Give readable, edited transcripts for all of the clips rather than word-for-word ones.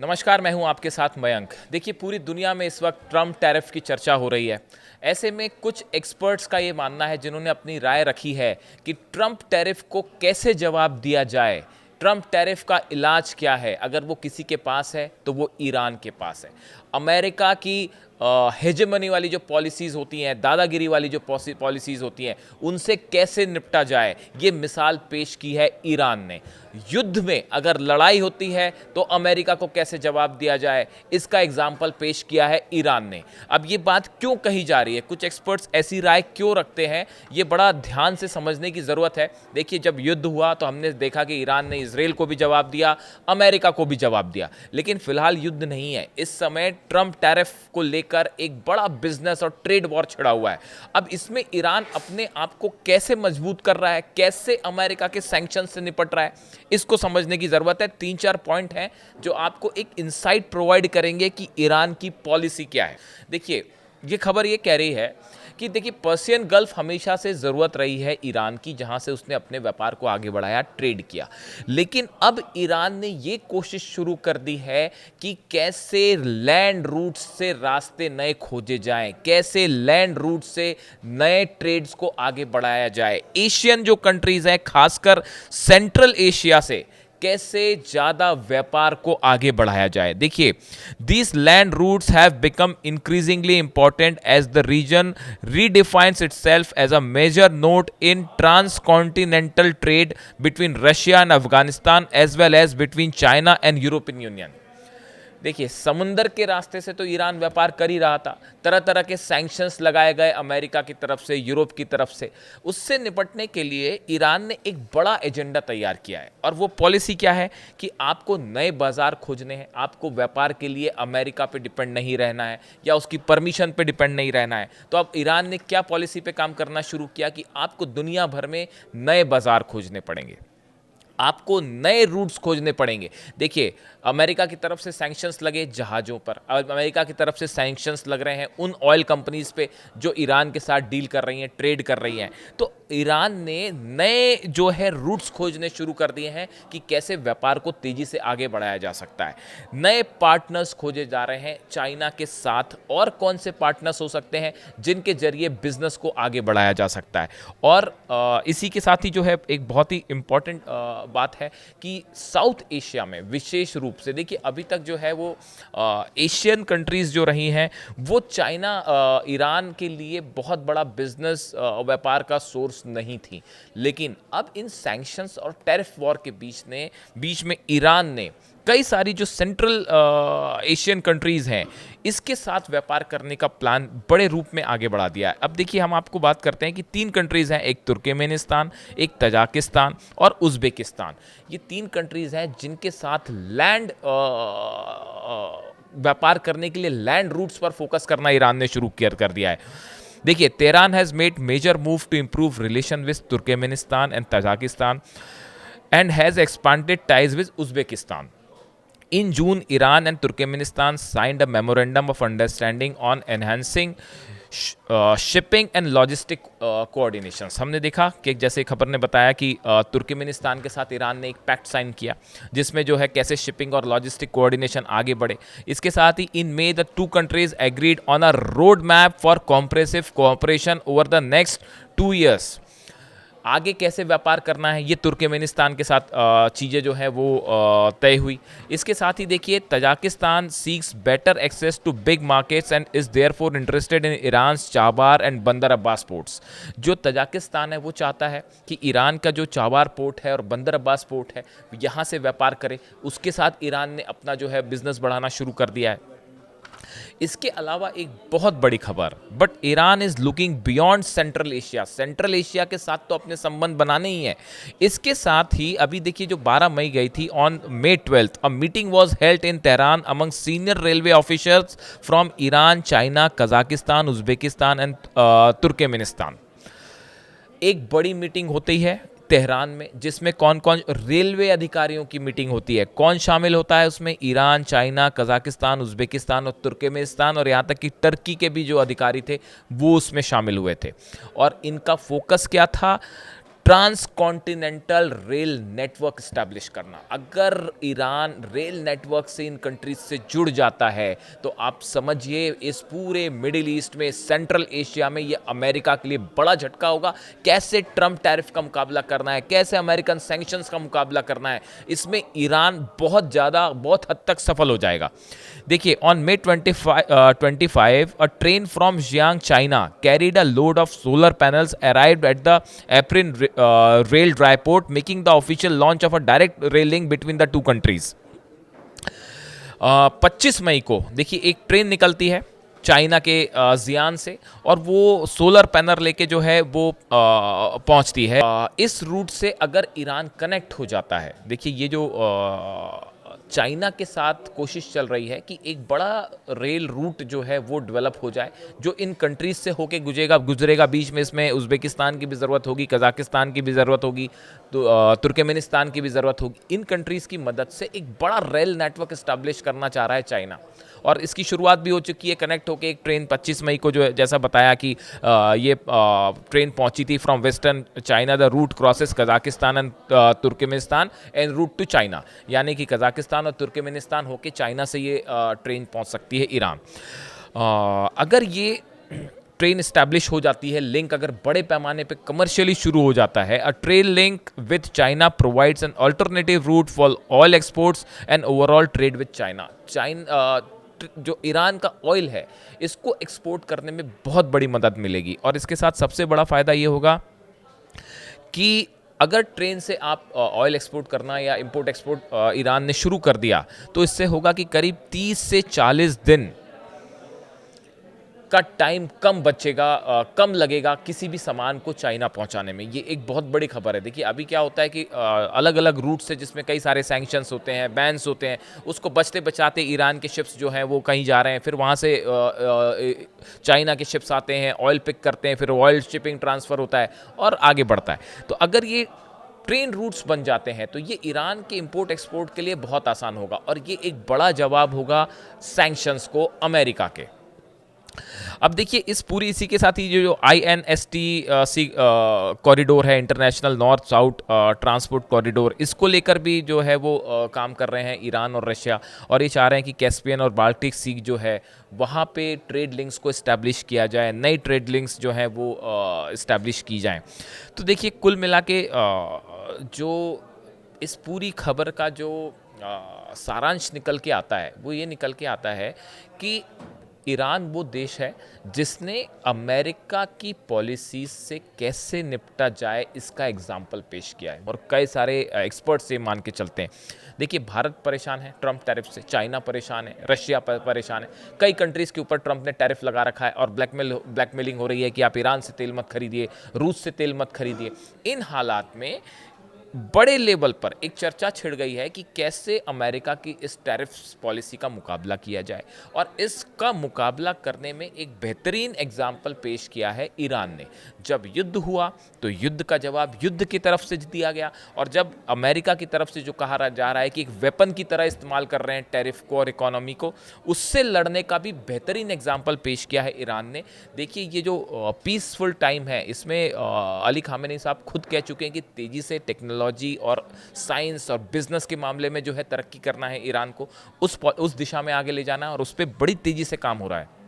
नमस्कार, मैं हूं आपके साथ मयंक। देखिए, पूरी दुनिया में इस वक्त ट्रम्प टैरिफ की चर्चा हो रही है। ऐसे में कुछ एक्सपर्ट्स का ये मानना है, जिन्होंने अपनी राय रखी है कि ट्रम्प टैरिफ को कैसे जवाब दिया जाए। ट्रम्प टैरिफ का इलाज क्या है? अगर वो किसी के पास है तो वो ईरान के पास है। अमेरिका की हेजेमनी वाली जो पॉलिसीज़ होती हैं, दादागिरी वाली जो पॉलिसीज़ होती हैं, उनसे कैसे निपटा जाए, ये मिसाल पेश की है ईरान ने। युद्ध में अगर लड़ाई होती है तो अमेरिका को कैसे जवाब दिया जाए, इसका एग्जाम्पल पेश किया है ईरान ने। अब ये बात क्यों कही जा रही है, कुछ एक्सपर्ट्स ऐसी राय क्यों रखते हैं, ये बड़ा ध्यान से समझने की ज़रूरत है। देखिए, जब युद्ध हुआ तो हमने देखा कि ईरान ने इसराइल को भी जवाब दिया, अमेरिका को भी जवाब दिया। लेकिन फिलहाल युद्ध नहीं है, इस समय ट्रम्प टैरिफ को लेकर एक बड़ा बिजनेस और ट्रेड वॉर छिड़ा हुआ है। अब इसमें ईरान अपने आप को कैसे मजबूत कर रहा है, कैसे अमेरिका के सैंक्शन से निपट रहा है, इसको समझने की जरूरत है। 3-4 पॉइंट हैं जो आपको एक इंसाइट प्रोवाइड करेंगे कि ईरान की पॉलिसी क्या है। देखिए, ये खबर ये कह रही है कि देखिए, पर्शियन गल्फ हमेशा से ज़रूरत रही है ईरान की, जहां से उसने अपने व्यापार को आगे बढ़ाया, ट्रेड किया। लेकिन अब ईरान ने ये कोशिश शुरू कर दी है कि कैसे लैंड रूट से रास्ते नए खोजे जाएं, कैसे लैंड रूट से नए ट्रेड्स को आगे बढ़ाया जाए। एशियन जो कंट्रीज हैं, खासकर सेंट्रल एशिया से कैसे ज़्यादा व्यापार को आगे बढ़ाया जाए। देखिए, these land routes have become increasingly important as the region redefines itself as a major node in transcontinental trade between Russia and Afghanistan as well as between China and European Union। देखिए, समुंदर के रास्ते से तो Iran व्यापार कर ही रहा था, तरह तरह के सैंक्शंस लगाए गए अमेरिका की तरफ से, यूरोप की तरफ से। उससे निपटने के लिए ईरान ने एक बड़ा एजेंडा तैयार किया है, और वो पॉलिसी क्या है कि आपको नए बाजार खोजने हैं, आपको व्यापार के लिए अमेरिका पे डिपेंड नहीं रहना है या उसकी परमिशन पे डिपेंड नहीं रहना है। तो अब ईरान ने क्या पॉलिसी पे काम करना शुरू किया कि आपको दुनिया भर में नए बाजार खोजने पड़ेंगे, आपको नए रूट्स खोजने पड़ेंगे। देखिए, अमेरिका की तरफ से सैंक्शंस लगे जहाज़ों पर, अमेरिका की तरफ से सैंक्शंस लग रहे हैं उन ऑयल कंपनीज पे जो ईरान के साथ डील कर रही हैं, ट्रेड कर रही हैं। तो ईरान ने नए जो है रूट्स खोजने शुरू कर दिए हैं कि कैसे व्यापार को तेज़ी से आगे बढ़ाया जा सकता है। नए पार्टनर्स खोजे जा रहे हैं चाइना के साथ, और कौन से पार्टनर्स हो सकते हैं जिनके जरिए बिजनेस को आगे बढ़ाया जा सकता है। और इसी के साथ ही जो है एक बहुत ही इंपॉर्टेंट बात है कि साउथ एशिया में विशेष रूप से, देखिए, अभी तक जो है वो एशियन कंट्रीज जो रही हैं वो चाइना ईरान के लिए बहुत बड़ा बिजनेस व्यापार का सोर्स नहीं थी। लेकिन अब इन सैंक्शंस और टैरिफ वॉर के बीच में ईरान ने कई सारी जो सेंट्रल एशियन कंट्रीज हैं, इसके साथ व्यापार करने का प्लान बड़े रूप में आगे बढ़ा दिया है। अब देखिए, हम आपको बात करते हैं कि 3 कंट्रीज हैं, एक तुर्कमेनिस्तान, एक तजाकिस्तान और उज़्बेकिस्तान। ये 3 कंट्रीज हैं जिनके साथ लैंड व्यापार करने के लिए लैंड रूट्स पर फोकस करना ईरान ने शुरू कर दिया है। देखिए, Tehran has made major move to improve relation with Turkmenistan and Tajikistan and has expanded ties with Uzbekistan. In June, Iran and Turkmenistan signed a memorandum of understanding on enhancing shipping and logistic coordinations. हमने देखा कि जैसे खबर ने बताया कि Turkmenistan के साथ ईरान ने एक पैक्ट साइन किया, जिसमें जो है कैसे शिपिंग और लॉजिस्टिक कोऑर्डिनेशन आगे बढ़े। इसके साथ ही in May the 2 countries agreed on a road map for comprehensive cooperation over the next 2 years। आगे कैसे व्यापार करना है, ये तुर्कमेनिस्तान के साथ चीज़ें जो है वो तय हुई। इसके साथ ही देखिए, Tajikistan seeks better access to big markets and is therefore interested in Iran's Chabahar and Bandar Abbas ports. जो तजाकिस्तान है वो चाहता है कि ईरान का जो चाबार पोर्ट है और बंदर अब्बास पोर्ट है, यहाँ से व्यापार करे। उसके साथ ईरान ने अपना जो है बिजनेस बढ़ाना शुरू कर दिया है। इसके अलावा एक बहुत बड़ी खबर, but Iran is looking beyond central Asia. Central Asia के साथ तो अपने संबंध बनाने ही है। इसके साथ ही अभी देखिए, जो 12 मई गई थी, on May 12th a meeting was held in Tehran among senior railway officers from Iran, China, Kazakhstan, Uzbekistan and Turkmenistan. एक बड़ी मीटिंग होती है तेहरान में, जिसमें कौन कौन रेलवे अधिकारियों की मीटिंग होती है। कौन शामिल होता है उसमें? ईरान, चाइना, कजाकिस्तान, उज्बेकिस्तान और तुर्कमेनिस्तान, और यहाँ तक कि टर्की के भी जो अधिकारी थे वो उसमें शामिल हुए थे। और इनका फोकस क्या था? Transcontinental rail network establish करना। अगर ईरान रेल नेटवर्क से इन कंट्रीज से जुड़ जाता है तो आप समझिए इस पूरे मिडिल ईस्ट में, सेंट्रल एशिया में, ये अमेरिका के लिए बड़ा झटका होगा। कैसे ट्रंप टैरिफ का मुकाबला करना है, कैसे अमेरिकन सैंक्शंस का मुकाबला करना है, इसमें ईरान बहुत हद तक सफल हो जाएगा। देखिए, on May 25 a train from Jiang China carried a load of solar panels arrived at the apron rail dry port, making the official launch of a direct rail link between the two countries. 25 मई को देखिए एक train निकलती है China के जियान से, और वो solar panel लेके जो है वो पहुंचती है। इस रूट से अगर ईरान कनेक्ट हो जाता है, देखिए ये जो चाइना के साथ कोशिश चल रही है कि एक बड़ा रेल रूट जो है वो डेवलप हो जाए, जो इन कंट्रीज से होके गुजरेगा। बीच में इसमें उज़्बेकिस्तान की भी ज़रूरत होगी, कज़ाकिस्तान की भी ज़रूरत होगी, तो तुर्कमेनिस्तान की भी ज़रूरत होगी। इन कंट्रीज़ की मदद से एक बड़ा रेल नेटवर्क इस्टेब्लिश करना चाह रहा है चाइना, और इसकी शुरुआत भी हो चुकी है। कनेक्ट होकर एक ट्रेन 25 मई को, जो जैसा बताया कि ये ट्रेन पहुंची थी from western China. The route crosses Kazakhstan and Turkmenistan and route to China, यानी कि कज़ाकिस्तान और तुर्कमेनिस्तान होके चाइना से ये ट्रेन पहुंच सकती है ईरान। अगर ये ट्रेन इस्टेब्लिश हो जाती है, लिंक अगर बड़े पैमाने पे कमर्शियली शुरू हो जाता है, a train link with China provides an alternative route for oil exports and overall trade with China. जो ईरान का ऑयल है, इसको एक्सपोर्ट करने में बहुत बड़ी मदद मिलेगी। और इसके साथ सबसे बड़ा फ़ायदा ये होगा कि अगर ट्रेन से आप ऑयल एक्सपोर्ट करना या इंपोर्ट एक्सपोर्ट ईरान ने शुरू कर दिया, तो इससे होगा कि करीब 30 से 40 दिन का टाइम कम बचेगा, कम लगेगा किसी भी सामान को चाइना पहुंचाने में। ये एक बहुत बड़ी खबर है। देखिए अभी क्या होता है कि अलग अलग रूट से, जिसमें कई सारे सैंक्शंस होते हैं, बैन्स होते हैं, उसको बचते बचाते ईरान के शिप्स जो हैं वो कहीं जा रहे हैं, फिर वहाँ से चाइना के शिप्स आते हैं, ऑयल पिक करते हैं, फिर ऑयल शिपिंग ट्रांसफ़र होता है और आगे बढ़ता है। तो अगर ये ट्रेन रूट्स बन जाते हैं तो ये ईरान के इंपोर्ट एक्सपोर्ट के लिए बहुत आसान होगा, और ये एक बड़ा जवाब होगा सैंक्शंस को अमेरिका के। अब देखिए इसी के साथ ही जो INST कॉरिडोर है, international north south transport corridor, इसको लेकर भी जो है वो काम कर रहे हैं ईरान और रशिया, और ये चाह रहे हैं कि कैस्पियन और बाल्टिक सी जो है वहाँ पे ट्रेड लिंक्स को इस्टेब्लिश किया जाए, नई ट्रेड लिंक्स जो हैं वो इस्टेब्लिश की जाएं। तो देखिए कुल मिला के जो इस पूरी खबर का जो सारांश निकल के आता है वो ये निकल के आता है कि ईरान वो देश है जिसने अमेरिका की पॉलिसीज से कैसे निपटा जाए इसका एग्जाम्पल पेश किया है, और कई सारे एक्सपर्ट्स ये मान के चलते हैं। देखिए भारत परेशान है ट्रंप टैरिफ से, चाइना परेशान है, रशिया परेशान है, कई कंट्रीज़ के ऊपर ट्रंप ने टैरिफ लगा रखा है और ब्लैकमेलिंग हो रही है कि आप ईरान से तेल मत खरीदिए, रूस से तेल मत खरीदिए। इन हालात में बड़े लेवल पर एक चर्चा छिड़ गई है कि कैसे अमेरिका की इस टैरिफ पॉलिसी का मुकाबला किया जाए, और इसका मुकाबला करने में एक बेहतरीन एग्जाम्पल पेश किया है ईरान ने। जब युद्ध हुआ तो युद्ध का जवाब युद्ध की तरफ से दिया गया, और जब अमेरिका की तरफ से जो कहा जा रहा है कि एक वेपन की तरह इस्तेमाल कर रहे हैं टैरिफ को और इकोनॉमी को, उससे लड़ने का भी बेहतरीन एग्जाम्पल पेश किया है ईरान ने। देखिए ये जो पीसफुल टाइम है, इसमें अली खामेनी साहब खुद कह चुके हैं कि तेज़ी से टेक्नोलॉजी और साइंस और बिजनेस के मामले में जो है तरक्की करना है ईरान को, उस दिशा में आगे ले जाना है, और उस पर बड़ी तेजी से काम हो रहा है।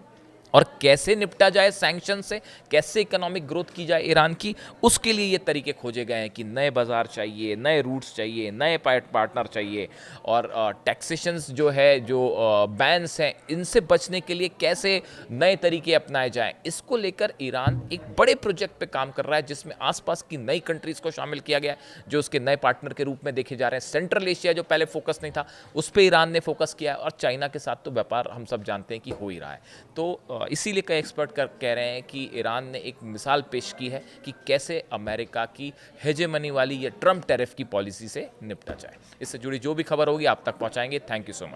और कैसे निपटा जाए सैंक्शन से, कैसे इकोनॉमिक ग्रोथ की जाए ईरान की, उसके लिए ये तरीके खोजे गए हैं कि नए बाज़ार चाहिए, नए रूट्स चाहिए, नए पार्टनर चाहिए, और टैक्सेशंस जो है, जो बैन्स हैं, इनसे बचने के लिए कैसे नए तरीके अपनाए जाएं, इसको लेकर ईरान एक बड़े प्रोजेक्ट पे काम कर रहा है, जिसमें आसपास की नई कंट्रीज़ को शामिल किया गया है जो उसके नए पार्टनर के रूप में देखे जा रहे हैं। सेंट्रल एशिया जो पहले फोकस नहीं था, उस पर ईरान ने फोकस किया है, और चाइना के साथ तो व्यापार हम सब जानते हैं कि हो ही रहा है। तो इसीलिए कई एक्सपर्ट कह रहे हैं कि ईरान ने एक मिसाल पेश की है कि कैसे अमेरिका की हेजेमनी वाली या ट्रंप टैरिफ की पॉलिसी से निपटा जाए। इससे जुड़ी जो भी खबर होगी आप तक पहुंचाएंगे। Thank you so much.